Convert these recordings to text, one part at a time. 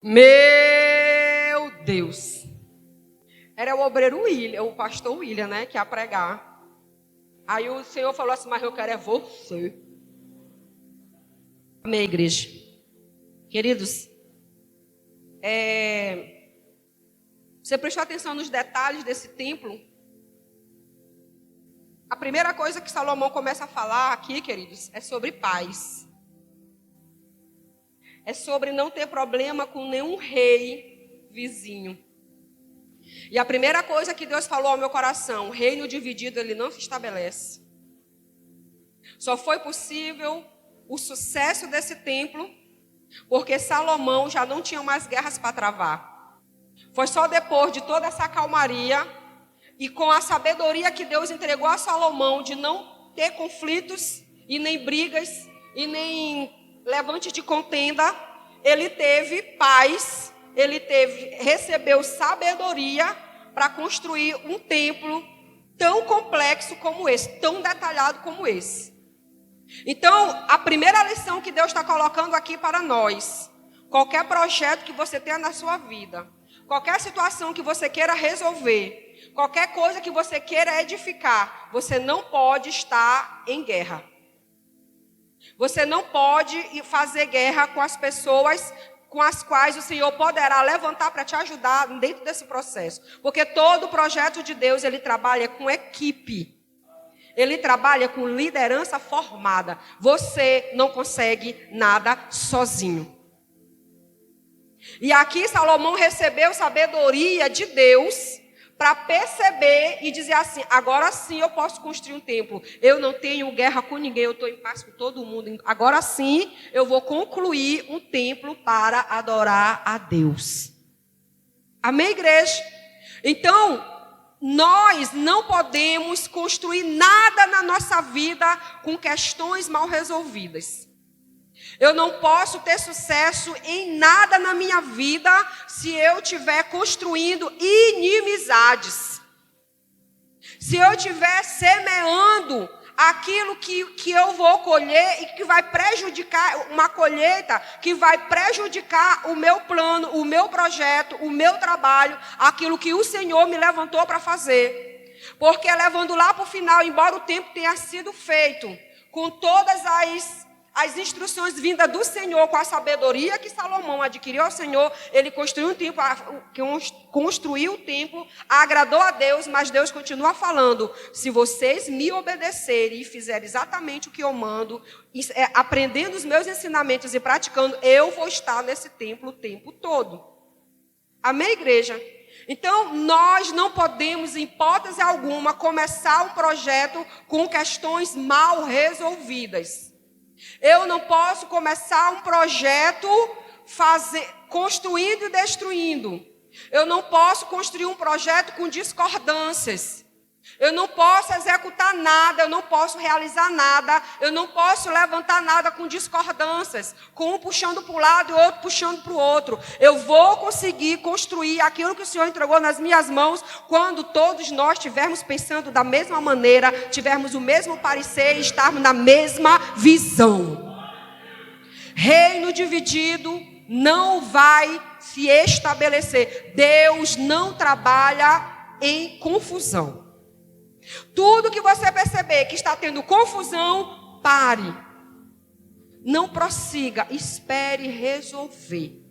Meu Deus. Era o obreiro William, o pastor William, né, que ia pregar. Aí o Senhor falou assim, mas eu quero é você. Amém, igreja. Queridos, você prestou atenção nos detalhes desse templo? A primeira coisa que Salomão começa a falar aqui, queridos, é sobre paz. É sobre não ter problema com nenhum rei vizinho. E a primeira coisa que Deus falou ao meu coração, reino dividido, ele não se estabelece. Só foi possível o sucesso desse templo, porque Salomão já não tinha mais guerras para travar. Foi só depois de toda essa calmaria e com a sabedoria que Deus entregou a Salomão de não ter conflitos e nem brigas e nem levante de contenda, ele teve paz, recebeu sabedoria para construir um templo tão complexo como esse, tão detalhado como esse. Então, a primeira lição que Deus está colocando aqui para nós, qualquer projeto que você tenha na sua vida, qualquer situação que você queira resolver, qualquer coisa que você queira edificar, você não pode estar em guerra. Você não pode fazer guerra com as pessoas com as quais o Senhor poderá levantar para te ajudar dentro desse processo. Porque todo projeto de Deus, ele trabalha com equipe. Ele trabalha com liderança formada. Você não consegue nada sozinho. E aqui Salomão recebeu sabedoria de Deus para perceber e dizer assim, agora sim eu posso construir um templo. Eu não tenho guerra com ninguém, eu estou em paz com todo mundo. Agora sim eu vou concluir um templo para adorar a Deus. Amém, igreja? Então, nós não podemos construir nada na nossa vida com questões mal resolvidas. Eu não posso ter sucesso em nada na minha vida se eu estiver construindo inimizades. Se eu estiver semeando aquilo que eu vou colher e que vai prejudicar, uma colheita que vai prejudicar o meu plano, o meu projeto, o meu trabalho, aquilo que o Senhor me levantou para fazer. Porque levando lá para o final, embora o tempo tenha sido feito, com todas as instruções vindas do Senhor, com a sabedoria que Salomão adquiriu ao Senhor, ele construiu o templo, agradou a Deus, mas Deus continua falando, se vocês me obedecerem e fizerem exatamente o que eu mando, aprendendo os meus ensinamentos e praticando, eu vou estar nesse templo o tempo todo. Amém, igreja? Então, nós não podemos, em hipótese alguma, começar um projeto com questões mal resolvidas. Eu não posso começar um projeto construindo e destruindo. Eu não posso construir um projeto com discordâncias. Eu não posso executar nada, eu não posso realizar nada, eu não posso levantar nada com discordâncias, com um puxando para um lado e o outro puxando para o outro. Eu vou conseguir construir aquilo que o Senhor entregou nas minhas mãos quando todos nós estivermos pensando da mesma maneira, tivermos o mesmo parecer e estarmos na mesma visão. Reino dividido não vai se estabelecer. Deus não trabalha em confusão. Tudo que você perceber que está tendo confusão, pare. Não prossiga, espere resolver.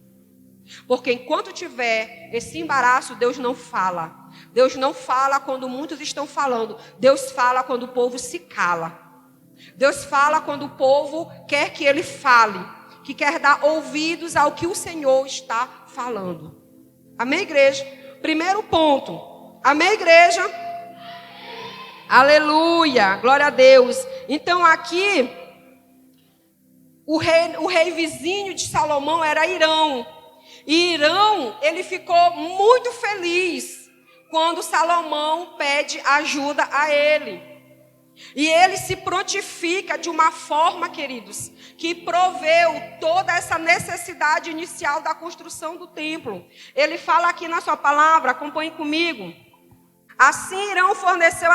Porque enquanto tiver esse embaraço, Deus não fala. Deus não fala quando muitos estão falando. Deus fala quando o povo se cala. Deus fala quando o povo quer que ele fale, que quer dar ouvidos ao que o Senhor está falando. Amém, igreja? Primeiro ponto. Amém, igreja? Aleluia, glória a Deus. Então aqui, o rei vizinho de Salomão era Hirão. E Hirão, ele ficou muito feliz quando Salomão pede ajuda a ele. E ele se prontifica de uma forma, queridos, que proveu toda essa necessidade inicial da construção do templo. Ele fala aqui na sua palavra, acompanhe comigo. Assim Hirão forneceu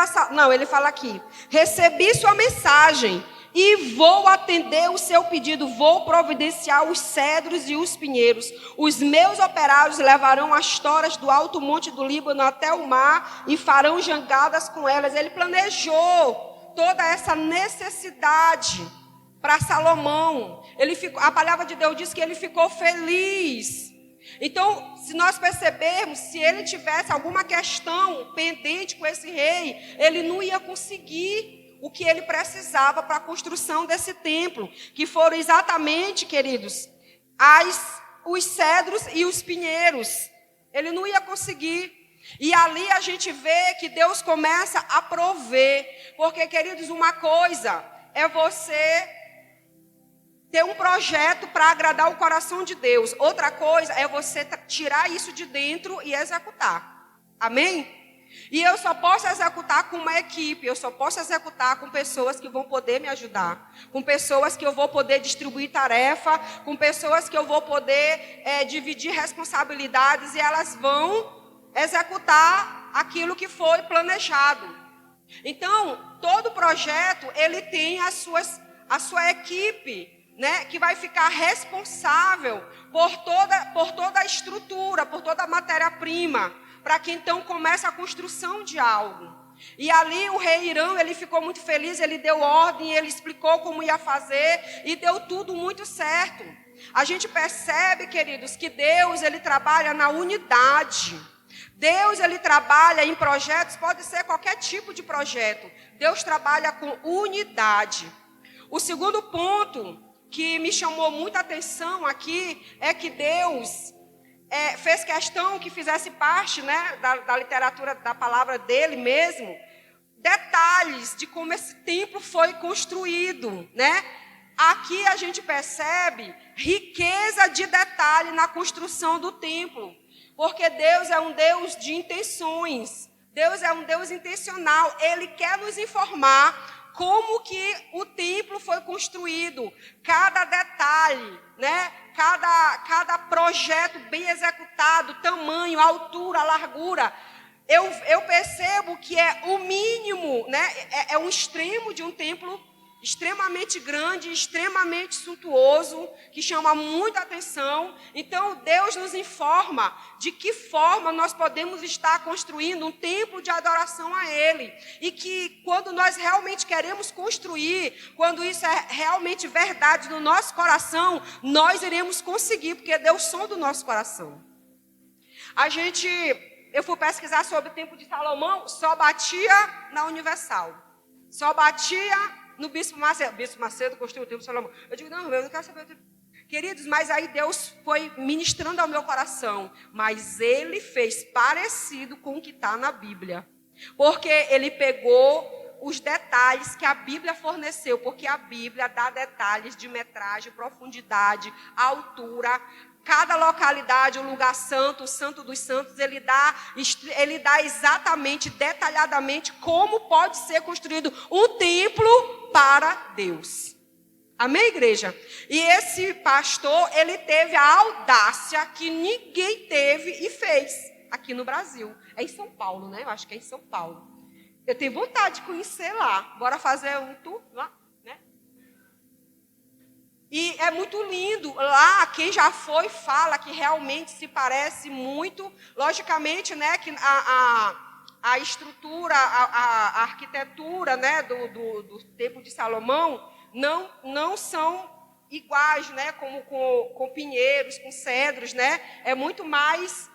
ele fala aqui, recebi sua mensagem e vou atender o seu pedido, vou providenciar os cedros e os pinheiros. Os meus operários levarão as toras do alto monte do Líbano até o mar e farão jangadas com elas. Ele planejou toda essa necessidade para Salomão. A palavra de Deus diz que ele ficou feliz. Então, se nós percebermos, se ele tivesse alguma questão pendente com esse rei, ele não ia conseguir o que ele precisava para a construção desse templo, que foram exatamente, queridos, os cedros e os pinheiros. Ele não ia conseguir. E ali a gente vê que Deus começa a prover. Porque, queridos, uma coisa é você ter um projeto para agradar o coração de Deus. Outra coisa é você tirar isso de dentro e executar. Amém? E eu só posso executar com uma equipe, eu só posso executar com pessoas que vão poder me ajudar, com pessoas que eu vou poder distribuir tarefa, com pessoas que eu vou poder dividir responsabilidades e elas vão executar aquilo que foi planejado. Então, todo projeto, ele tem a sua equipe, né, que vai ficar responsável por toda a estrutura, por toda a matéria-prima, para que então comece a construção de algo. E ali o rei Irão, ele ficou muito feliz, ele deu ordem, ele explicou como ia fazer e deu tudo muito certo. A gente percebe, queridos, que Deus, ele trabalha na unidade. Deus, ele trabalha em projetos, pode ser qualquer tipo de projeto. Deus trabalha com unidade. O segundo ponto que me chamou muita atenção aqui é que Deus fez questão que fizesse parte, né, da literatura, da palavra dele mesmo, detalhes de como esse templo foi construído, né? Aqui a gente percebe riqueza de detalhe na construção do templo, porque Deus é um Deus de intenções, Deus é um Deus intencional, Ele quer nos informar como que o templo foi construído, cada detalhe, né? Cada projeto bem executado, tamanho, altura, largura. Eu percebo que é o mínimo, né? É um extremo de um templo extremamente grande, extremamente suntuoso, que chama muita atenção. Então, Deus nos informa de que forma nós podemos estar construindo um templo de adoração a Ele. E que quando nós realmente queremos construir, quando isso é realmente verdade no nosso coração, nós iremos conseguir, porque Deus sonda o nosso coração. Eu fui pesquisar sobre o templo de Salomão, só batia na Universal. Só batia no Bispo Macedo. Bispo Macedo construiu o templo de Salomão. Eu digo, não, eu não quero saber. Queridos, mas aí Deus foi ministrando ao meu coração. Mas Ele fez parecido com o que está na Bíblia. Porque Ele pegou os detalhes que a Bíblia forneceu. Porque a Bíblia dá detalhes de metragem, profundidade, altura. Cada localidade, o lugar santo, o santo dos santos, ele dá exatamente, detalhadamente, como pode ser construído um templo para Deus. Amém, igreja? E esse pastor, ele teve a audácia que ninguém teve e fez aqui no Brasil. É em São Paulo, né? Eu acho que é em São Paulo. Eu tenho vontade de conhecer lá. Bora fazer um tour lá? E é muito lindo. Lá, quem já foi, fala que realmente se parece muito. Logicamente, né, que a estrutura, a arquitetura, né, do templo de Salomão não são iguais, né, como com pinheiros, com cedros, né? É muito mais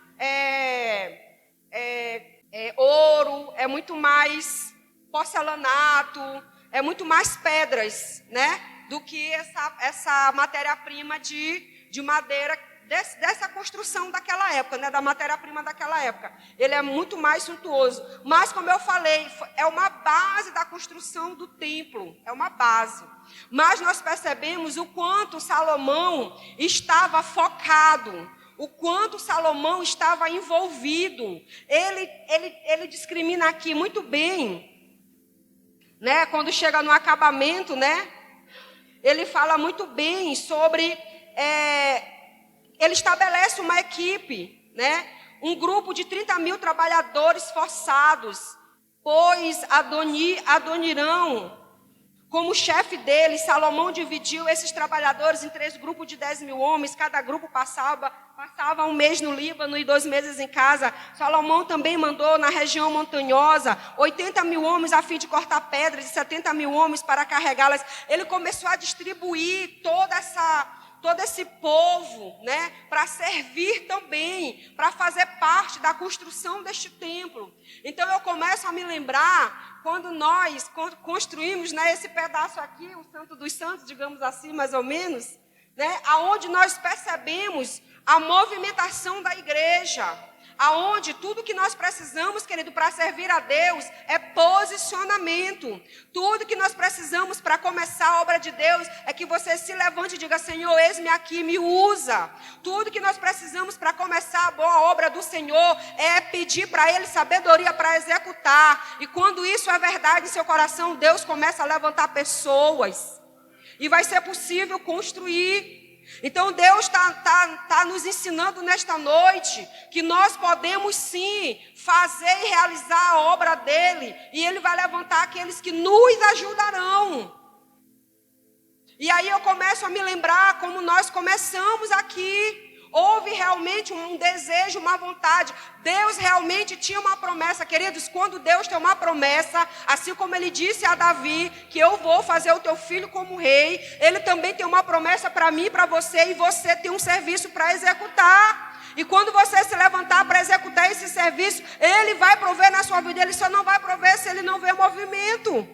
ouro, é muito mais porcelanato, é muito mais pedras, né? Do que essa matéria-prima de madeira dessa construção daquela época, né, da matéria-prima daquela época. Ele é muito mais suntuoso. Mas, como eu falei, é uma base da construção do templo. É uma base. Mas nós percebemos o quanto Salomão estava focado, o quanto Salomão estava envolvido. Ele discrimina aqui muito bem, né, quando chega no acabamento, né? Ele fala muito bem sobre... ele estabelece uma equipe, né? Um grupo de 30 mil trabalhadores forçados, pois Adonirão, Como chefe deles, Salomão dividiu esses trabalhadores em 3 grupos de 10 mil homens. Cada grupo passava 1 mês no Líbano e 2 meses em casa. Salomão também mandou na região montanhosa 80 mil homens a fim de cortar pedras e 70 mil homens para carregá-las. Ele começou a distribuir todo esse povo, né, para servir também, para fazer parte da construção deste templo. Então eu começo a me lembrar quando nós construímos, né, esse pedaço aqui, o Santo dos Santos, digamos assim, mais ou menos, né, aonde nós percebemos a movimentação da igreja, aonde tudo que nós precisamos, querido, para servir a Deus é posicionamento. Tudo que nós precisamos para começar a obra de Deus é que você se levante e diga: Senhor, eis-me aqui, me usa. Tudo que nós precisamos para começar a boa obra do Senhor é pedir para Ele sabedoria para executar. E quando isso é verdade em seu coração, Deus começa a levantar pessoas. E vai ser possível construir. Então Deus está nos ensinando nesta noite que nós podemos sim fazer e realizar a obra dele, e ele vai levantar aqueles que nos ajudarão. E aí eu começo a me lembrar como nós começamos aqui. Houve realmente um desejo, uma vontade. Deus realmente tinha uma promessa. Queridos, quando Deus tem uma promessa, assim como Ele disse a Davi, que eu vou fazer o teu filho como rei, Ele também tem uma promessa para mim e para você, e você tem um serviço para executar. E quando você se levantar para executar esse serviço, Ele vai prover na sua vida. Ele só não vai prover se Ele não vê movimento.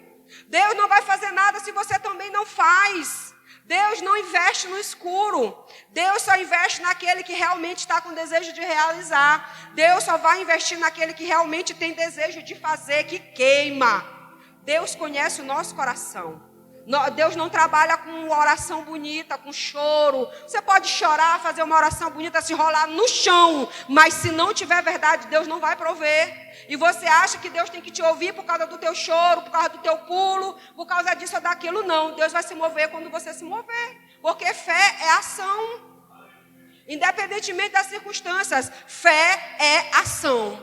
Deus não vai fazer nada se você também não faz. Deus não investe no escuro. Deus só investe naquele que realmente está com desejo de realizar. Deus só vai investir naquele que realmente tem desejo de fazer, que queima. Deus conhece o nosso coração. Deus não trabalha com uma oração bonita, com choro. Você pode chorar, fazer uma oração bonita, se rolar no chão, mas se não tiver verdade, Deus não vai prover. E você acha que Deus tem que te ouvir por causa do teu choro, por causa do teu pulo, por causa disso ou daquilo? Não, Deus vai se mover quando você se mover, porque fé é ação. Independentemente das circunstâncias, fé é ação.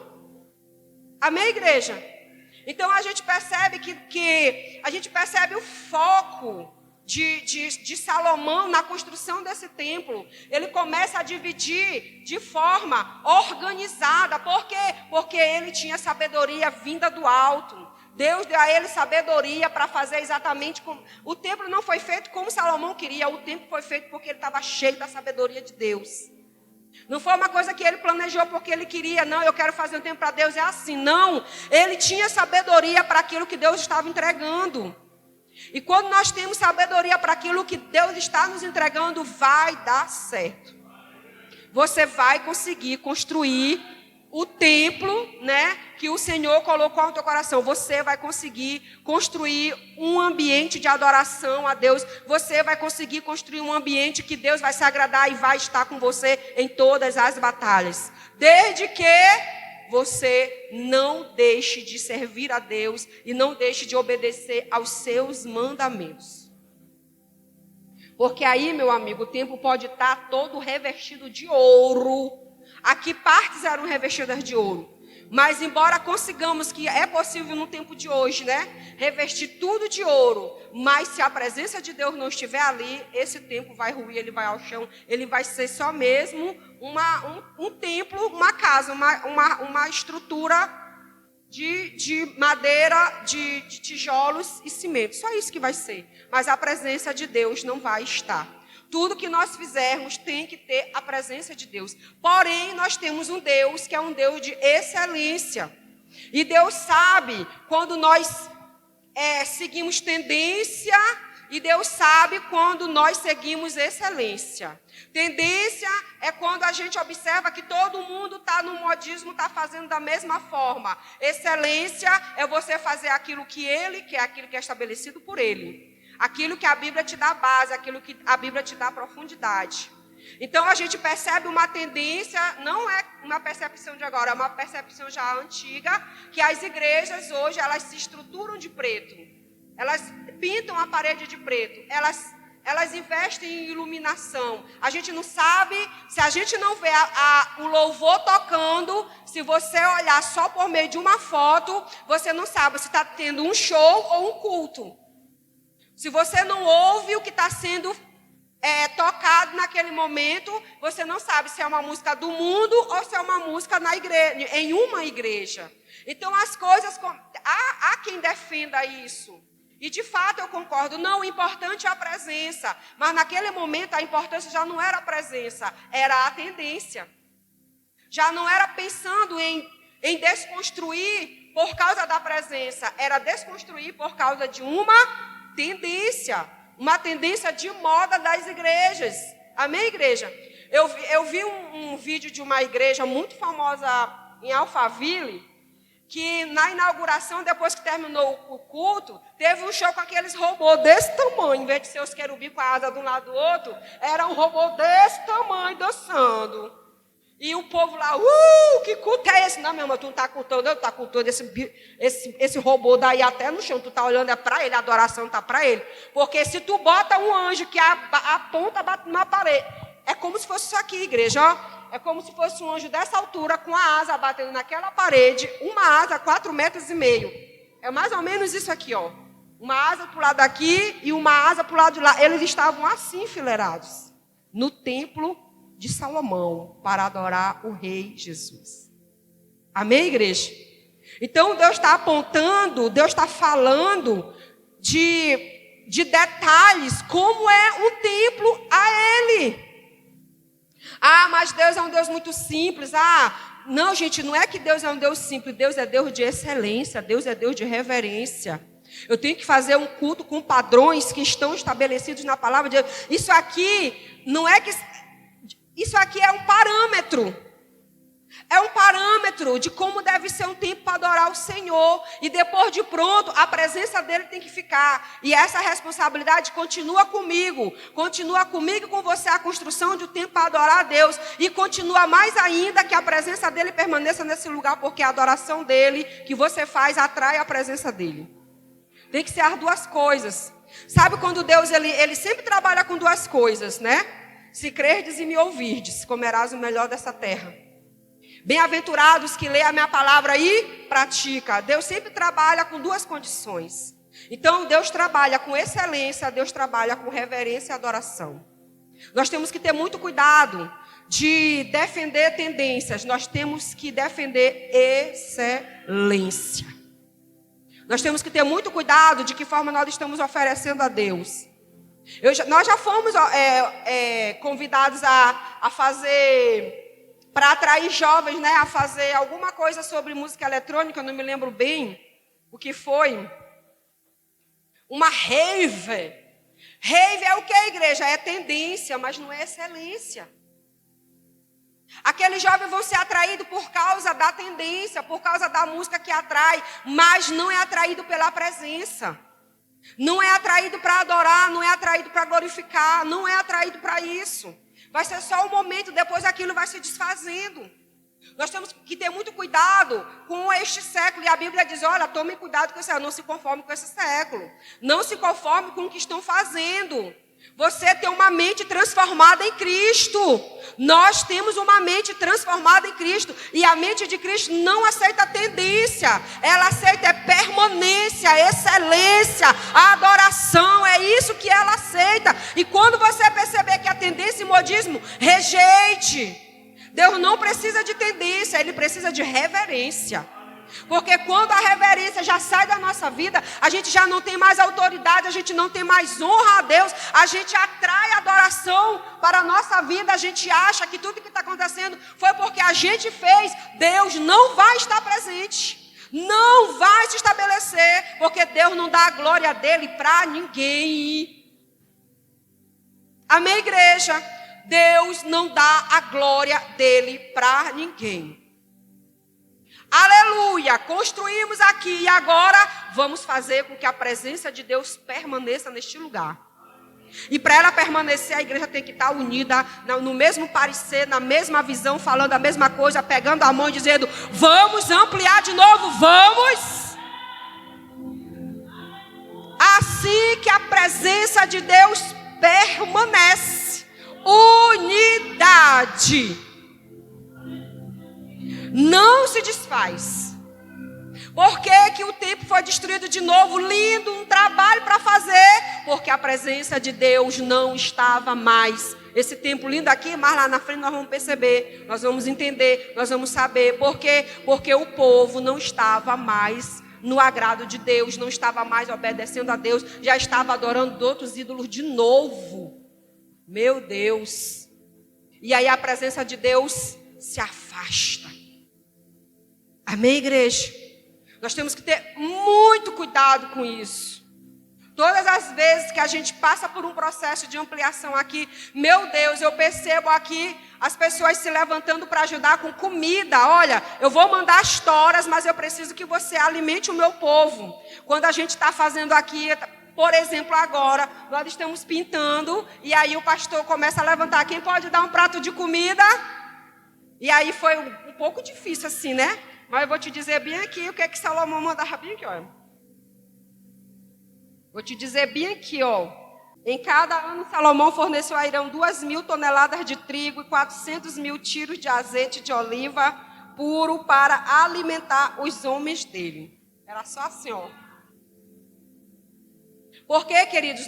Amém, igreja? Então a gente percebe que a gente percebe o foco de Salomão na construção desse templo. Ele começa a dividir de forma organizada. Por quê? Porque ele tinha sabedoria vinda do alto. Deus deu a ele sabedoria para fazer exatamente como... O templo não foi feito como Salomão queria. O templo foi feito porque ele estava cheio da sabedoria de Deus. Não foi uma coisa que ele planejou porque ele queria. Não, eu quero fazer um templo para Deus, é assim. Não, ele tinha sabedoria para aquilo que Deus estava entregando. E quando nós temos sabedoria para aquilo que Deus está nos entregando, vai dar certo. Você vai conseguir construir o templo, né, que o Senhor colocou no teu coração. Você vai conseguir construir um ambiente de adoração a Deus. Você vai conseguir construir um ambiente que Deus vai se agradar e vai estar com você em todas as batalhas. Desde que você não deixe de servir a Deus e não deixe de obedecer aos seus mandamentos. Porque aí, meu amigo, o templo pode estar todo revestido de ouro. Aqui partes eram revestidas de ouro. Mas embora consigamos, que é possível no tempo de hoje, né, revestir tudo de ouro, mas se a presença de Deus não estiver ali, esse templo vai ruir, ele vai ao chão, ele vai ser só mesmo um templo, uma casa, uma estrutura de madeira, de tijolos e cimento. Só isso que vai ser. Mas a presença de Deus não vai estar. Tudo que nós fizermos tem que ter a presença de Deus. Porém, nós temos um Deus que é um Deus de excelência. E Deus sabe quando nós seguimos tendência, e Deus sabe quando nós seguimos excelência. Tendência é quando a gente observa que todo mundo está no modismo, está fazendo da mesma forma. Excelência é você fazer aquilo que Ele quer, aquilo que é estabelecido por Ele. Aquilo que a Bíblia te dá base, aquilo que a Bíblia te dá profundidade. Então a gente percebe uma tendência, não é uma percepção de agora, é uma percepção já antiga, que as igrejas hoje elas se estruturam de preto. Elas pintam a parede de preto, elas investem em iluminação. A gente não sabe, se a gente não vê o louvor tocando, se você olhar só por meio de uma foto, você não sabe se está tendo um show ou um culto. Se você não ouve o que está sendo tocado naquele momento, você não sabe se é uma música do mundo ou se é uma música na igreja, em uma igreja. Então as coisas, há quem defenda isso. E de fato eu concordo, não, o importante é a presença. Mas naquele momento a importância já não era a presença, era a tendência. Já não era pensando em desconstruir por causa da presença, era desconstruir por causa de uma uma tendência de moda das igrejas. Amém, igreja? Eu vi um vídeo de uma igreja muito famosa em Alphaville, que na inauguração, depois que terminou o culto, teve um show com aqueles robôs desse tamanho. Em vez de ser os querubins com a asa de um lado do outro, era um robô desse tamanho dançando. E o povo lá, que culto é esse? Não, meu irmão, tu não está cultando, eu estou cultando esse robô daí até no chão. Tu está olhando, é para ele, a adoração está para ele. Porque se tu bota um anjo que a ponta bate na parede, é como se fosse isso aqui, igreja, ó. É como se fosse um anjo dessa altura, com a asa batendo naquela parede, uma asa 4,5 metros. É mais ou menos isso aqui, ó. Uma asa para o lado daqui e uma asa para o lado de lá. Eles estavam assim enfileirados no templo de Salomão, para adorar o Rei Jesus. Amém, igreja? Então, Deus está apontando, Deus está falando de detalhes, como é um templo a Ele. Mas Deus é um Deus muito simples. Não, gente, não é que Deus é um Deus simples. Deus é Deus de excelência, Deus é Deus de reverência. Eu tenho que fazer um culto com padrões que estão estabelecidos na palavra de Deus. Isso aqui não é que... Isso aqui é um parâmetro. É um parâmetro de como deve ser um tempo para adorar o Senhor. E depois de pronto, a presença dele tem que ficar. E essa responsabilidade continua comigo. Continua comigo e com você a construção de um tempo para adorar a Deus. E continua mais ainda que a presença dele permaneça nesse lugar. Porque a adoração dele que você faz atrai a presença dele. Tem que ser as duas coisas. Sabe quando Deus ele sempre trabalha com duas coisas, né? Se crerdes e me ouvirdes, comerás o melhor dessa terra. Bem-aventurados que lêem a minha palavra e pratica. Deus sempre trabalha com duas condições. Então, Deus trabalha com excelência, Deus trabalha com reverência e adoração. Nós temos que ter muito cuidado de defender tendências. Nós temos que defender excelência. Nós temos que ter muito cuidado de que forma nós estamos oferecendo a Deus. Nós já fomos convidados a fazer, para atrair jovens, né, a fazer alguma coisa sobre música eletrônica, eu não me lembro bem o que foi. Uma rave. Rave é o que, igreja? É tendência, mas não é excelência. Aqueles jovens vão ser atraídos por causa da tendência, por causa da música que atrai, mas não é atraído pela presença. Não é atraído para adorar, não é atraído para glorificar, não é atraído para isso. Vai ser só um momento, depois aquilo vai se desfazendo. Nós temos que ter muito cuidado com este século. E a Bíblia diz, olha, tome cuidado com isso, não se conforme com esse século. Não se conforme com o que estão fazendo. Você tem uma mente transformada em Cristo. Nós temos uma mente transformada em Cristo. E a mente de Cristo não aceita tendência. Ela aceita permanência, excelência, a adoração. É isso que ela aceita. E quando você perceber que a tendência e modismo, rejeite. Deus não precisa de tendência, Ele precisa de reverência. Porque quando a reverência já sai da nossa vida, a gente já não tem mais autoridade, a gente não tem mais honra a Deus, a gente atrai adoração para a nossa vida, a gente acha que tudo que está acontecendo foi porque a gente fez. Deus não vai estar presente, não vai se estabelecer, porque Deus não dá a glória dele para ninguém. Amém, igreja? Deus não dá a glória dele para ninguém. Aleluia, construímos aqui e agora vamos fazer com que a presença de Deus permaneça neste lugar. E para ela permanecer, a igreja tem que estar unida, no mesmo parecer, na mesma visão, falando a mesma coisa, pegando a mão e dizendo, vamos ampliar de novo, vamos. Assim que a presença de Deus permanece, unidade. Não se desfaz. Por que que o templo foi destruído de novo? Lindo, um trabalho para fazer. Porque a presença de Deus não estava mais. Esse templo lindo aqui, mas lá na frente nós vamos perceber, nós vamos entender, nós vamos saber. Por quê? Porque o povo não estava mais no agrado de Deus, não estava mais obedecendo a Deus, já estava adorando outros ídolos de novo. Meu Deus. E aí a presença de Deus se afasta. Amém, igreja? Nós temos que ter muito cuidado com isso. Todas as vezes que a gente passa por um processo de ampliação aqui, meu Deus, eu percebo aqui as pessoas se levantando para ajudar com comida. Olha, eu vou mandar as toras, mas eu preciso que você alimente o meu povo. Quando a gente está fazendo aqui, por exemplo, agora, nós estamos pintando, e aí o pastor começa a levantar, quem pode dar um prato de comida? E aí foi um pouco difícil assim, né? Mas eu vou te dizer bem aqui o que é que Salomão mandava bem aqui, ó. Vou te dizer bem aqui, ó. Em cada ano, Salomão forneceu a Irão 2.000 toneladas de trigo e 400.000 tiros de azeite de oliva puro para alimentar os homens dele. Era só assim, ó. Porque, queridos,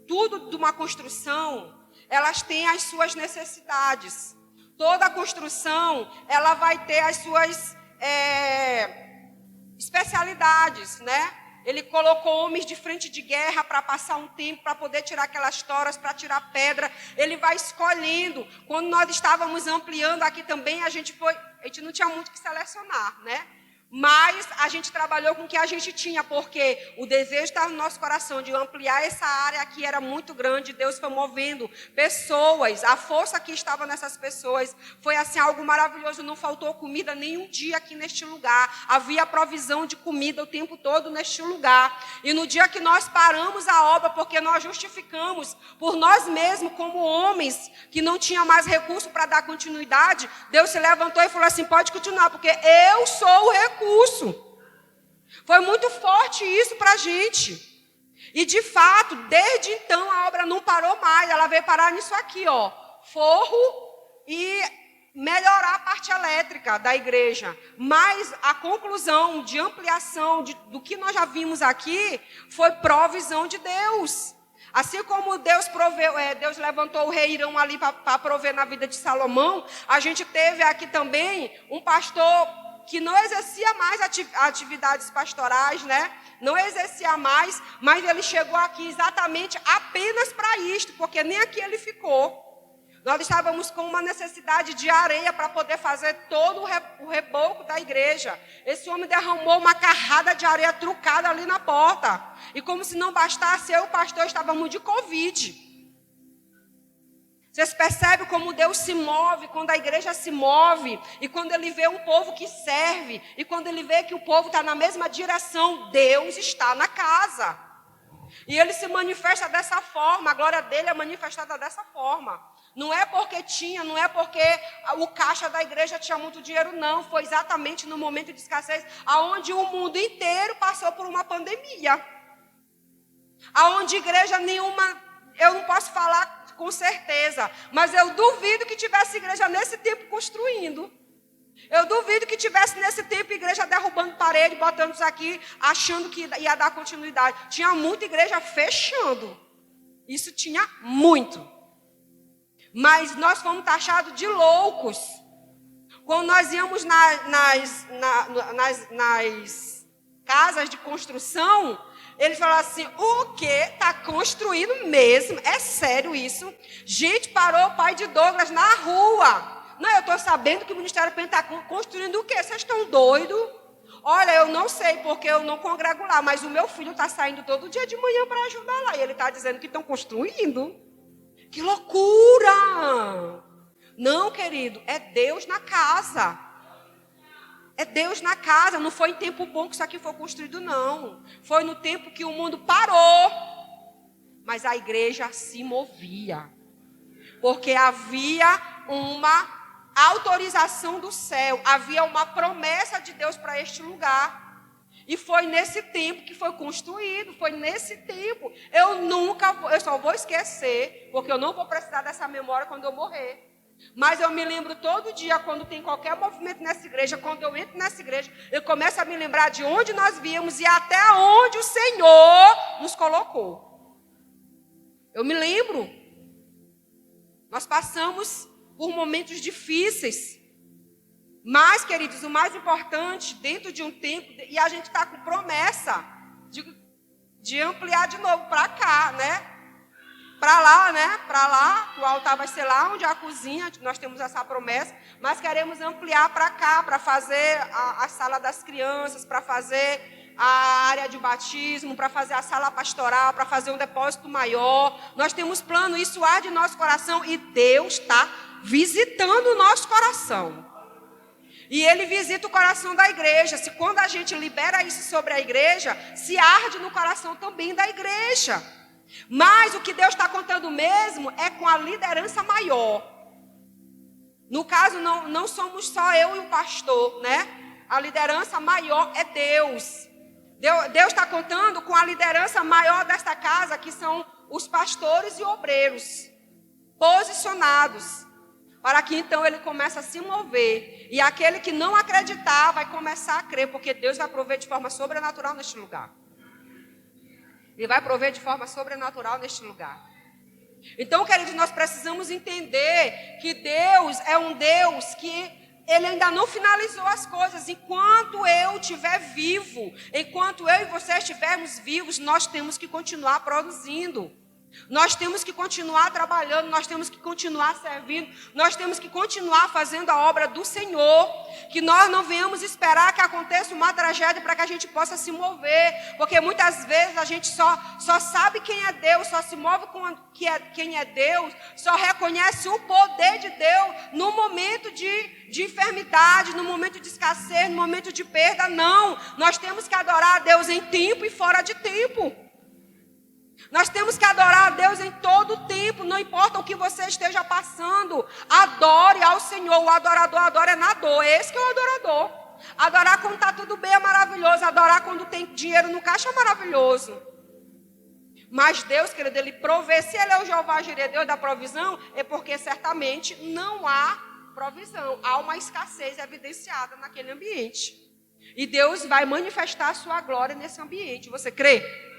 tudo de uma construção, elas têm as suas necessidades. Toda construção, ela vai ter as suas especialidades, né? Ele colocou homens de frente de guerra para passar um tempo, para poder tirar aquelas toras, para tirar pedra. Ele vai escolhendo. Quando nós estávamos ampliando aqui também, a gente não tinha muito que selecionar, né? Mas a gente trabalhou com o que a gente tinha, porque o desejo estava no nosso coração de ampliar essa área aqui era muito grande. Deus foi movendo pessoas, a força que estava nessas pessoas foi assim algo maravilhoso. Não faltou comida nenhum dia aqui neste lugar. Havia provisão de comida o tempo todo neste lugar. E no dia que nós paramos a obra, porque nós justificamos por nós mesmos como homens que não tinham mais recurso para dar continuidade, Deus se levantou e falou assim: pode continuar, porque eu sou o recurso. Foi muito forte isso para a gente. E de fato, desde então a obra não parou mais. Ela veio parar nisso aqui, ó, forro e melhorar a parte elétrica da igreja. Mas a conclusão de ampliação do que nós já vimos aqui foi provisão de Deus. Assim como Deus Deus levantou o rei Irão ali para prover na vida de Salomão, a gente teve aqui também um pastor que não exercia mais atividades pastorais, né? Não exercia mais, mas ele chegou aqui exatamente apenas para isto, porque nem aqui ele ficou. Nós estávamos com uma necessidade de areia para poder fazer todo o reboco da igreja. Esse homem derramou uma carrada de areia trucada ali na porta. E como se não bastasse, eu e o pastor estávamos de Covid. Vocês percebem como Deus se move, quando a igreja se move, e quando ele vê um povo que serve, e quando ele vê que o povo está na mesma direção, Deus está na casa. E ele se manifesta dessa forma, a glória dele é manifestada dessa forma. Não é porque não é porque o caixa da igreja tinha muito dinheiro, não. Foi exatamente no momento de escassez, onde o mundo inteiro passou por uma pandemia. Aonde igreja nenhuma, eu não posso falar com certeza, mas eu duvido que tivesse igreja nesse tempo construindo. Eu duvido que tivesse nesse tempo igreja derrubando parede, botando isso aqui, achando que ia dar continuidade. Tinha muita igreja fechando. Isso tinha muito. Mas nós fomos taxados de loucos. Quando nós íamos nas casas de construção, ele falou assim: o que? Está construindo mesmo? É sério isso? Gente, parou o pai de Douglas na rua. Não, eu estou sabendo que o Ministério Pensa está construindo o quê? Vocês estão doidos? Olha, eu não sei porque eu não congrego lá, mas o meu filho está saindo todo dia de manhã para ajudar lá. E ele está dizendo que estão construindo. Que loucura! Não, querido, é Deus na casa. É Deus na casa, não foi em tempo bom que isso aqui foi construído, não. Foi no tempo que o mundo parou. Mas a igreja se movia. Porque havia uma autorização do céu. Havia uma promessa de Deus para este lugar. E foi nesse tempo que foi construído. Foi nesse tempo. Eu só vou esquecer, porque eu não vou precisar dessa memória quando eu morrer. Mas eu me lembro todo dia, quando tem qualquer movimento nessa igreja, quando eu entro nessa igreja, eu começo a me lembrar de onde nós viemos e até onde o Senhor nos colocou. Eu me lembro. Nós passamos por momentos difíceis. Mas, queridos, o mais importante, dentro de um tempo, e a gente está com promessa de ampliar de novo para cá, né? Para lá, né? Para lá, o altar vai ser lá onde é a cozinha, nós temos essa promessa, mas queremos ampliar para cá, para fazer a sala das crianças, para fazer a área de batismo, para fazer a sala pastoral, para fazer um depósito maior. Nós temos plano, isso arde em nosso coração e Deus está visitando o nosso coração. E Ele visita o coração da igreja. Se quando a gente libera isso sobre a igreja, se arde no coração também da igreja. Mas o que Deus está contando mesmo é com a liderança maior. No caso, não somos só eu e o pastor, né? A liderança maior é Deus. Deus está contando com a liderança maior desta casa, que são os pastores e obreiros, posicionados, para que então ele comece a se mover. E aquele que não acreditar vai começar a crer, porque Deus vai prover de forma sobrenatural neste lugar. Ele vai prover de forma sobrenatural neste lugar. Então, queridos, nós precisamos entender que Deus é um Deus que Ele ainda não finalizou as coisas. Enquanto eu estiver vivo, enquanto eu e você estivermos vivos, nós temos que continuar produzindo. Nós temos que continuar trabalhando, nós temos que continuar servindo, nós temos que continuar fazendo a obra do Senhor, que nós não venhamos esperar que aconteça uma tragédia para que a gente possa se mover, porque muitas vezes a gente só sabe quem é Deus, só se move com quem é Deus, só reconhece o poder de Deus no momento de enfermidade, no momento de escassez, no momento de perda. Não, nós temos que adorar a Deus em tempo e fora de tempo. Nós temos que adorar a Deus em todo o tempo, não importa o que você esteja passando. Adore ao Senhor. O adorador adora na dor. Esse que é o adorador. Adorar quando está tudo bem é maravilhoso. Adorar quando tem dinheiro no caixa é maravilhoso. Mas Deus, querido, Ele provê. Se Ele é o Jeová Jireh, Deus da provisão, é porque certamente não há provisão. Há uma escassez evidenciada naquele ambiente. E Deus vai manifestar a sua glória nesse ambiente. Você crê?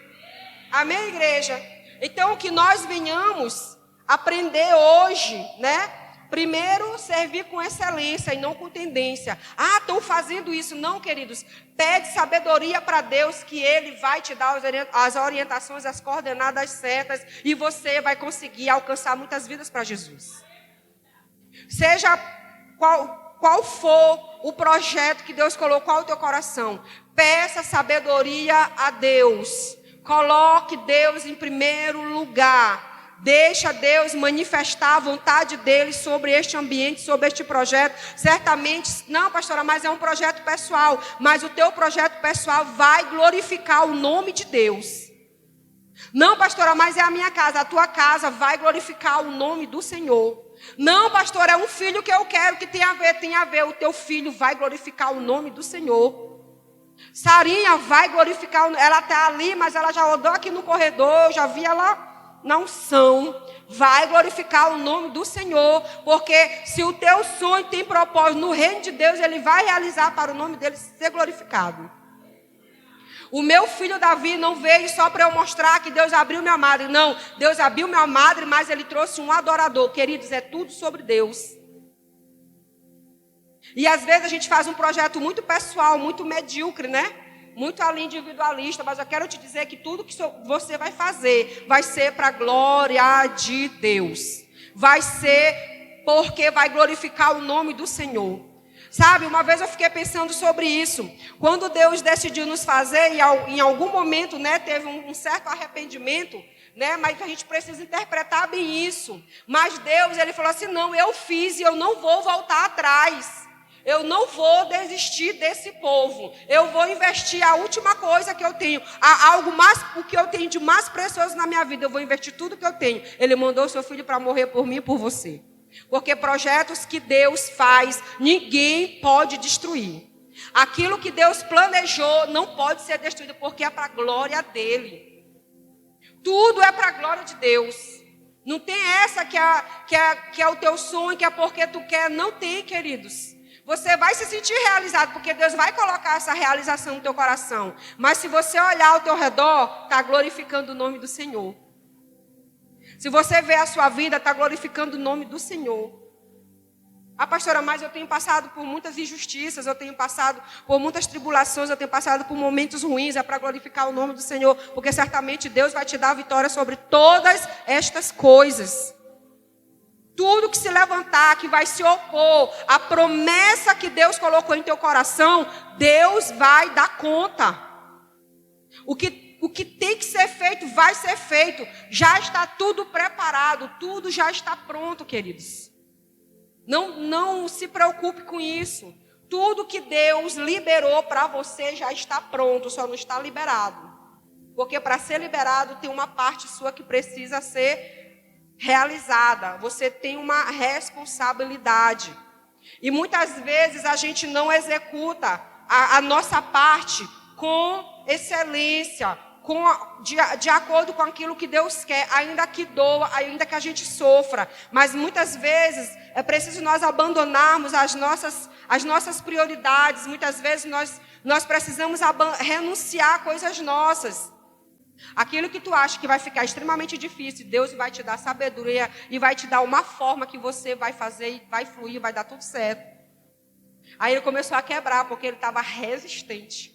Amém, igreja? Então, que nós venhamos aprender hoje, né? Primeiro, servir com excelência e não com tendência. Ah, estão fazendo isso. Não, queridos. Pede sabedoria para Deus, que Ele vai te dar as orientações, as coordenadas certas, e você vai conseguir alcançar muitas vidas para Jesus. Seja qual for o projeto que Deus colocou no teu coração, peça sabedoria a Deus. Coloque Deus em primeiro lugar. Deixa Deus manifestar a vontade dEle sobre este ambiente, sobre este projeto. Certamente, não, pastora, mas é um projeto pessoal. Mas o teu projeto pessoal vai glorificar o nome de Deus. Não, pastora, mas é a minha casa. A tua casa vai glorificar o nome do Senhor. Não, pastor, é um filho que eu quero, que tem a ver. O teu filho vai glorificar o nome do Senhor. Sarinha vai glorificar, ela está ali, mas ela já rodou aqui no corredor, eu já vi ela na unção. Vai glorificar o nome do Senhor, porque se o teu sonho tem propósito no reino de Deus, ele vai realizar para o nome dele ser glorificado. O meu filho Davi não veio só para eu mostrar que Deus abriu minha madre. Não, Deus abriu minha madre, mas Ele trouxe um adorador. Queridos, é tudo sobre Deus. E às vezes a gente faz um projeto muito pessoal, muito medíocre, né? Muito ali individualista. Mas eu quero te dizer que tudo que você vai fazer vai ser para a glória de Deus. Vai ser porque vai glorificar o nome do Senhor. Sabe, uma vez eu fiquei pensando sobre isso. Quando Deus decidiu nos fazer, e em algum momento, né, teve um certo arrependimento, né, mas a gente precisa interpretar bem isso. Mas Deus, Ele falou assim, não, eu fiz e eu não vou voltar atrás. Eu não vou desistir desse povo. Eu vou investir a última coisa que eu tenho. Algo mais, o que eu tenho de mais precioso na minha vida. Eu vou investir tudo que eu tenho. Ele mandou o seu filho para morrer por mim e por você. Porque projetos que Deus faz, ninguém pode destruir. Aquilo que Deus planejou não pode ser destruído, porque é para a glória dele. Tudo é para a glória de Deus. Não tem essa que é o teu sonho, que é porque tu quer. Não tem, queridos. Você vai se sentir realizado, porque Deus vai colocar essa realização no teu coração. Mas se você olhar ao teu redor, está glorificando o nome do Senhor. Se você vê a sua vida, está glorificando o nome do Senhor. Ah, pastora, mas eu tenho passado por muitas injustiças, eu tenho passado por muitas tribulações, eu tenho passado por momentos ruins, é para glorificar o nome do Senhor, porque certamente Deus vai te dar a vitória sobre todas estas coisas. Tudo que se levantar, que vai se opor à promessa que Deus colocou em teu coração, Deus vai dar conta. O que tem que ser feito, vai ser feito. Já está tudo preparado, tudo já está pronto, queridos. Não se preocupe com isso. Tudo que Deus liberou para você já está pronto, só não está liberado. Porque para ser liberado tem uma parte sua que precisa ser realizada. Você tem uma responsabilidade. E muitas vezes a gente não executa a nossa parte com excelência, de acordo com aquilo que Deus quer, ainda que doa, ainda que a gente sofra. Mas muitas vezes é preciso nós abandonarmos as nossas prioridades. Muitas vezes nós precisamos renunciar a coisas nossas. Aquilo que tu acha que vai ficar extremamente difícil, Deus vai te dar sabedoria e vai te dar uma forma que você vai fazer e vai fluir, vai dar tudo certo. Aí ele começou a quebrar, porque ele estava resistente.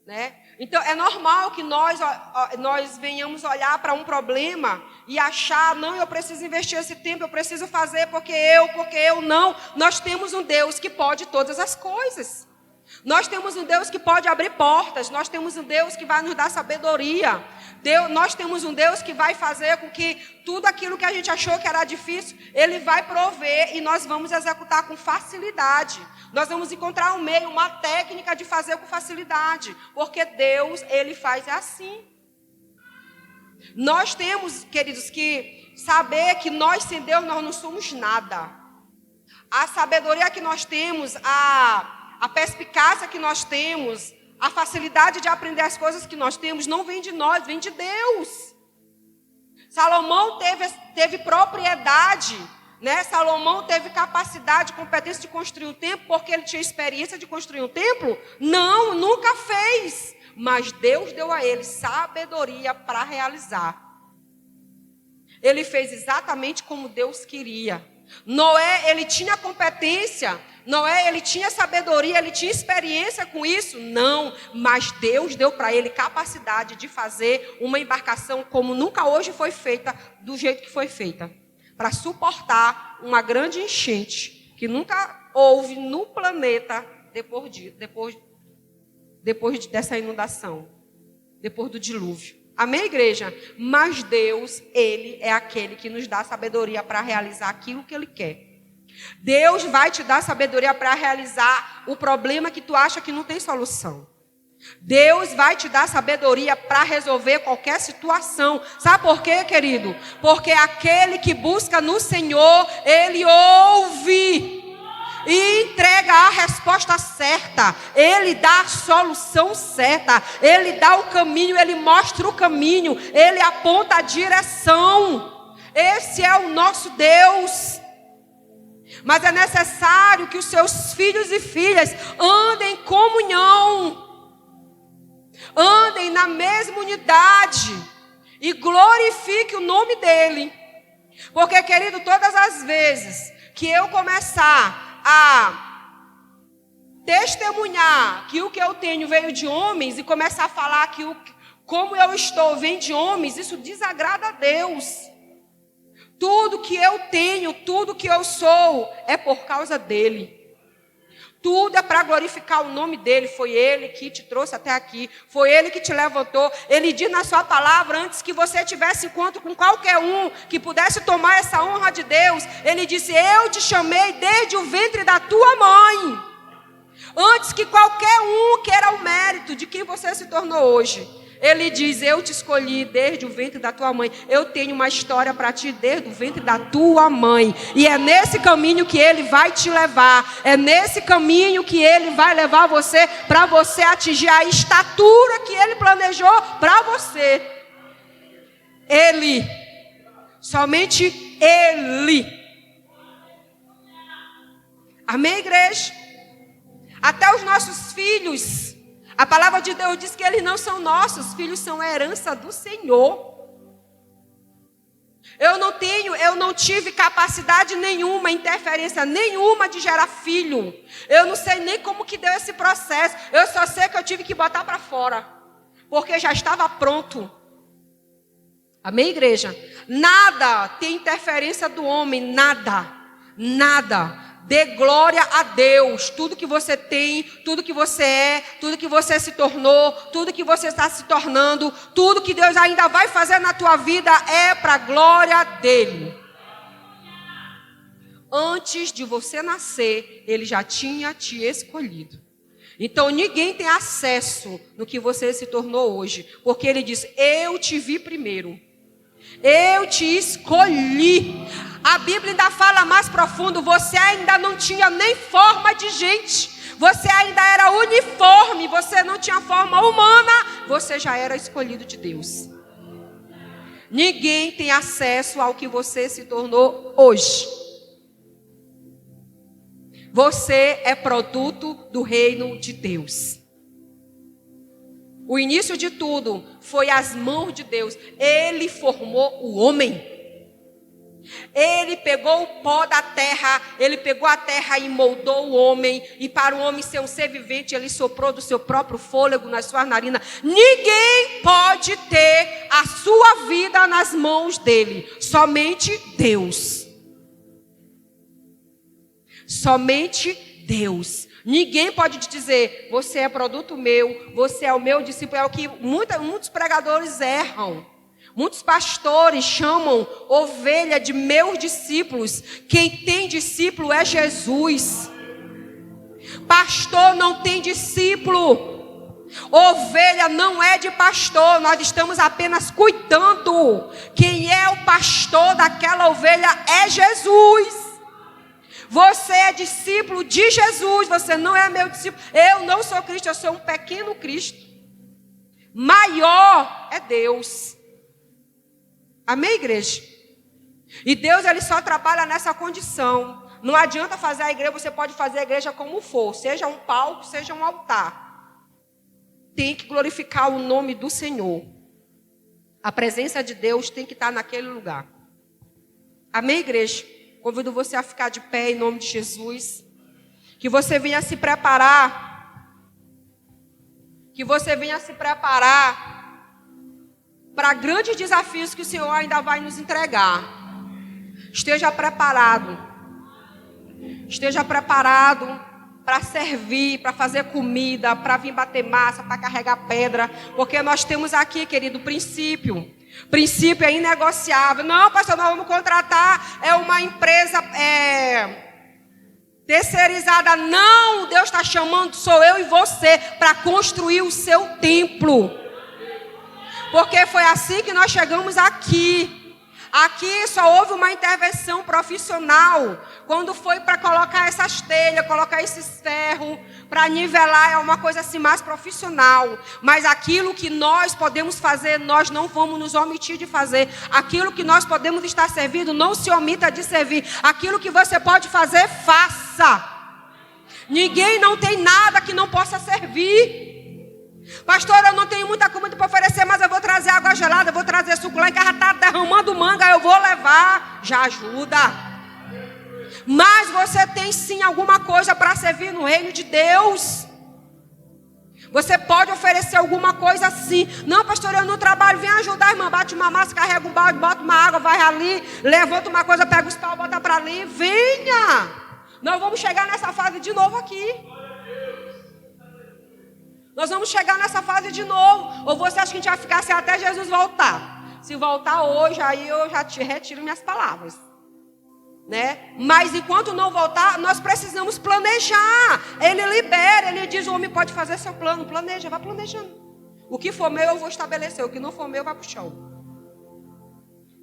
Né? Então, é normal que nós venhamos olhar para um problema e achar, não, eu preciso investir esse tempo, eu preciso fazer porque eu não. Nós temos um Deus que pode todas as coisas. Nós temos um Deus que pode abrir portas, nós temos um Deus que vai nos dar sabedoria. Nós temos um Deus que vai fazer com que tudo aquilo que a gente achou que era difícil, Ele vai prover e nós vamos executar com facilidade. Nós vamos encontrar um meio, uma técnica de fazer com facilidade, porque Deus, Ele faz assim. Nós temos, queridos, que saber que nós sem Deus nós não somos nada. A sabedoria que nós temos, a perspicácia que nós temos, a facilidade de aprender as coisas que nós temos, não vem de nós, vem de Deus. Salomão teve propriedade, né? Salomão teve capacidade, competência de construir um templo, porque ele tinha experiência de construir um templo? Não, nunca fez. Mas Deus deu a ele sabedoria para realizar. Ele fez exatamente como Deus queria. Noé, ele tinha competência, Noé, ele tinha sabedoria, ele tinha experiência com isso? Não, mas Deus deu para ele capacidade de fazer uma embarcação como nunca hoje foi feita, do jeito que foi feita, para suportar uma grande enchente, que nunca houve no planeta depois dessa inundação, depois do dilúvio. Amém, igreja? Mas Deus, Ele é aquele que nos dá sabedoria para realizar aquilo que Ele quer. Deus vai te dar sabedoria para realizar o problema que tu acha que não tem solução. Deus vai te dar sabedoria para resolver qualquer situação. Sabe por quê, querido? Porque aquele que busca no Senhor, Ele ouve e entrega a resposta certa. Ele dá a solução certa. Ele dá o caminho, Ele mostra o caminho. Ele aponta a direção. Esse é o nosso Deus. Mas é necessário que os seus filhos e filhas andem em comunhão. Andem na mesma unidade. E glorifiquem o nome dEle. Porque, querido, todas as vezes que eu começar a testemunhar que o que eu tenho veio de homens e começar a falar que como eu estou vem de homens, isso desagrada a Deus. Tudo que eu tenho, tudo que eu sou é por causa dEle. Tudo é para glorificar o nome dEle. Foi Ele que te trouxe até aqui. Foi Ele que te levantou. Ele diz na sua palavra, antes que você tivesse encontro com qualquer um que pudesse tomar essa honra de Deus, Ele disse, eu te chamei desde o ventre da tua mãe. Antes que qualquer um queira o mérito de quem você se tornou hoje. Ele diz, eu te escolhi desde o ventre da tua mãe. Eu tenho uma história para ti desde o ventre da tua mãe. E é nesse caminho que Ele vai te levar. É nesse caminho que Ele vai levar você, para você atingir a estatura que Ele planejou para você. Ele, Somente Ele. Amém, igreja? Até os nossos filhos. A palavra de Deus diz que eles não são nossos. Filhos são a herança do Senhor. Eu não tive capacidade nenhuma, interferência nenhuma de gerar filho. Eu não sei nem como que deu esse processo. Eu só sei que eu tive que botar para fora. Porque já estava pronto. Amém, igreja? Nada tem interferência do homem, nada. Nada. Dê glória a Deus. Tudo que você tem, tudo que você é, tudo que você se tornou, tudo que você está se tornando, tudo que Deus ainda vai fazer na tua vida é para a glória dele. Antes de você nascer, ele já tinha te escolhido. Então ninguém tem acesso no que você se tornou hoje, porque ele diz: eu te vi primeiro. Eu te escolhi. A Bíblia ainda fala mais profundo. Você ainda não tinha nem forma de gente. Você ainda era uniforme. Você não tinha forma humana. Você já era escolhido de Deus. Ninguém tem acesso ao que você se tornou hoje. Você é produto do reino de Deus. O início de tudo foi as mãos de Deus. Ele formou o homem. Ele pegou o pó da terra, ele pegou a terra e moldou o homem. E para o homem ser um ser vivente, ele soprou do seu próprio fôlego nas suas narinas. Ninguém pode ter a sua vida nas mãos dele. Somente Deus. Somente Deus. Ninguém pode te dizer: você é produto meu, você é o meu discípulo. É o que muitos pregadores erram. Muitos pastores chamam ovelha de meus discípulos. Quem tem discípulo é Jesus. Pastor não tem discípulo. Ovelha não é de pastor. Nós estamos apenas cuidando. Quem é o pastor daquela ovelha é Jesus. Você é discípulo de Jesus. Você não é meu discípulo. Eu não sou Cristo, eu sou um pequeno Cristo. Maior é Deus. Amém, igreja? E Deus, ele só trabalha nessa condição. Não adianta fazer a igreja. Você pode fazer a igreja como for. Seja um palco, seja um altar. Tem que glorificar o nome do Senhor. A presença de Deus tem que estar naquele lugar. Amém, igreja? Convido você a ficar de pé em nome de Jesus. Que você venha se preparar. Que você venha se preparar para grandes desafios que o Senhor ainda vai nos entregar. Esteja preparado. Esteja preparado para servir, para fazer comida, para vir bater massa, para carregar pedra. Porque nós temos aqui, querido, princípio. Princípio é inegociável. Não, pastor, nós vamos contratar uma empresa terceirizada. Não, Deus está chamando, sou eu e você, para construir o seu templo. Porque foi assim que nós chegamos aqui. Aqui só houve uma intervenção profissional. Quando foi para colocar essas telhas, colocar esses ferros, para nivelar, é uma coisa assim mais profissional. Mas aquilo que nós podemos fazer, nós não vamos nos omitir de fazer. Aquilo que nós podemos estar servindo, não se omita de servir. Aquilo que você pode fazer, faça. Ninguém não tem nada que não possa servir. Pastor, eu não tenho muita comida para oferecer, mas eu vou trazer água gelada, eu vou trazer suco lá em casa, está derramando manga, eu vou levar. Já ajuda. Mas você tem sim alguma coisa para servir no reino de Deus. Você pode oferecer alguma coisa sim. Não, pastor, eu não trabalho, vem ajudar, irmã. Bate uma massa, carrega um balde, bota uma água, vai ali, levanta uma coisa, pega os pau, bota para ali. Venha. Nós vamos chegar nessa fase de novo aqui. Nós vamos chegar nessa fase de novo. Ou você acha que a gente vai ficar assim até Jesus voltar? Se voltar hoje, aí eu já te retiro minhas palavras. Né? Mas enquanto não voltar, nós precisamos planejar. Ele libera, ele diz: o homem pode fazer seu plano. Planeja, vai planejando. O que for meu eu vou estabelecer. O que não for meu vai para o chão.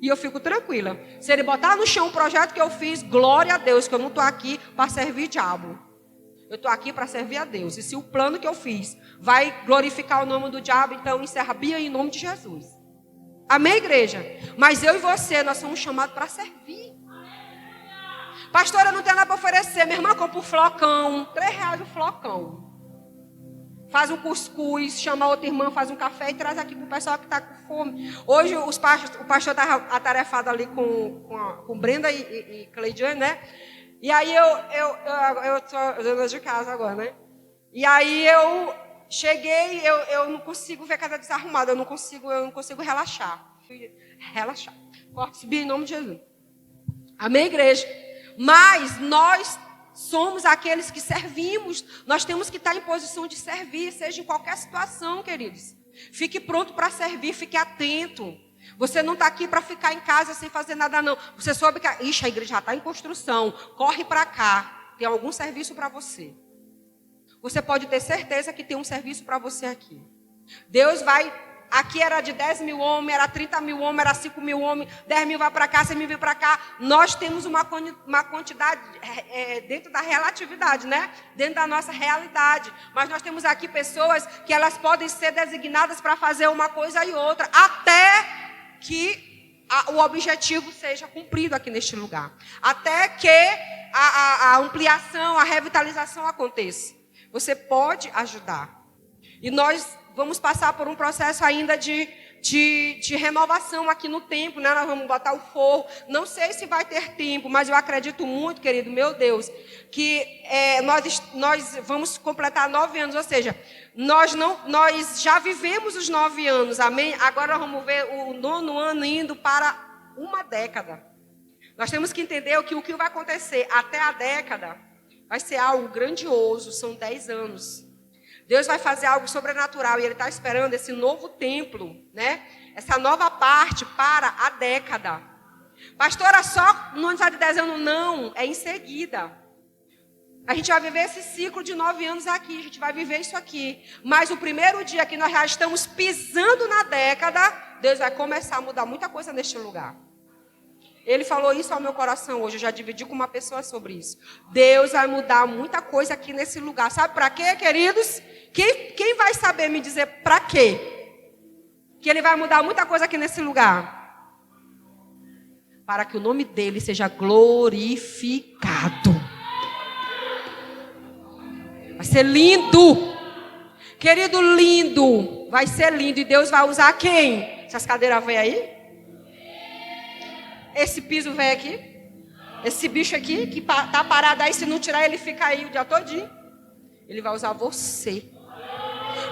E eu fico tranquila. Se ele botar no chão o projeto que eu fiz, glória a Deus, que eu não estou aqui para servir diabo. Eu estou aqui para servir a Deus. E se o plano que eu fiz vai glorificar o nome do diabo, então encerra Bia em nome de Jesus. Amém, igreja? Mas eu e você, nós somos chamados para servir. Pastora, não tem nada para oferecer. Minha irmã compra um flocão, R$3 o flocão. Faz um cuscuz, chama outra irmã, faz um café e traz aqui para o pessoal que está com fome. Hoje o pastor está atarefado ali com Brenda e Cleidiane, né? E aí eu sou dona de casa agora, né? E aí eu cheguei, eu não consigo ver a casa desarrumada, eu não consigo relaxar. Corte subir em nome de Jesus. Amém, igreja? Mas nós somos aqueles que servimos. Nós temos que estar em posição de servir, seja em qualquer situação, queridos. Fique pronto para servir, fique atento. Você não está aqui para ficar em casa sem fazer nada, não. Você soube que a igreja já está em construção. Corre para cá. Tem algum serviço para você. Você pode ter certeza que tem um serviço para você aqui. Deus vai... Aqui era de 10 mil homens, era 30 mil homens, era 5 mil homens, 10 mil vai para cá, 100 mil vai para cá. Nós temos uma quantidade dentro da relatividade, né? Dentro da nossa realidade. Mas nós temos aqui pessoas que elas podem ser designadas para fazer uma coisa e outra, até que o objetivo seja cumprido aqui neste lugar. Até que a ampliação, a revitalização aconteça. Você pode ajudar. E nós... vamos passar por um processo ainda de renovação aqui no templo, né? Nós vamos botar o forro. Não sei se vai ter tempo, mas eu acredito muito, querido, meu Deus, que nós vamos completar 9 anos. Ou seja, nós já vivemos os 9 anos, amém? Agora vamos ver o 9º ano indo para uma década. Nós temos que entender que o que vai acontecer até a década vai ser algo grandioso, são 10 anos. Deus vai fazer algo sobrenatural e Ele está esperando esse novo templo, né? Essa nova parte para a década. Pastora, só no aniversário de 10 anos? Não, é em seguida. A gente vai viver esse ciclo de 9 anos aqui, a gente vai viver isso aqui. Mas o primeiro dia que nós já estamos pisando na década, Deus vai começar a mudar muita coisa neste lugar. Ele falou isso ao meu coração hoje, eu já dividi com uma pessoa sobre isso. Deus vai mudar muita coisa aqui nesse lugar. Sabe para quê, queridos? Quem vai saber me dizer para quê? Que Ele vai mudar muita coisa aqui nesse lugar. Para que o nome dEle seja glorificado. Vai ser lindo. Querido, lindo. Vai ser lindo. E Deus vai usar quem? Essas cadeiras vêm aí? Esse piso vem aqui? Esse bicho aqui, que tá parado aí, se não tirar ele fica aí o dia todinho. Ele vai usar você.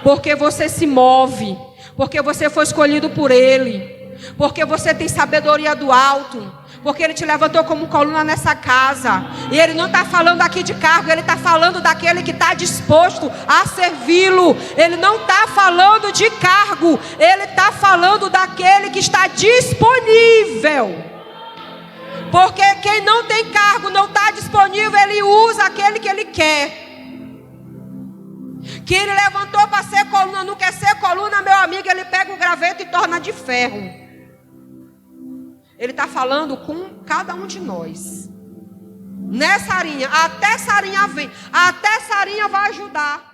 Porque você se move. Porque você foi escolhido por Ele. Porque você tem sabedoria do alto. Porque Ele te levantou como coluna nessa casa. E Ele não está falando aqui de cargo. Ele está falando daquele que está disposto a servi-lo. Ele não está falando de cargo. Ele está falando daquele que está disponível. Porque quem não tem cargo, não está disponível, ele usa aquele que ele quer. Que ele levantou para ser coluna, não quer ser coluna, meu amigo, ele pega o graveto e torna de ferro. Ele está falando com cada um de nós. Né, Sarinha? Até Sarinha vem. Até Sarinha vai ajudar.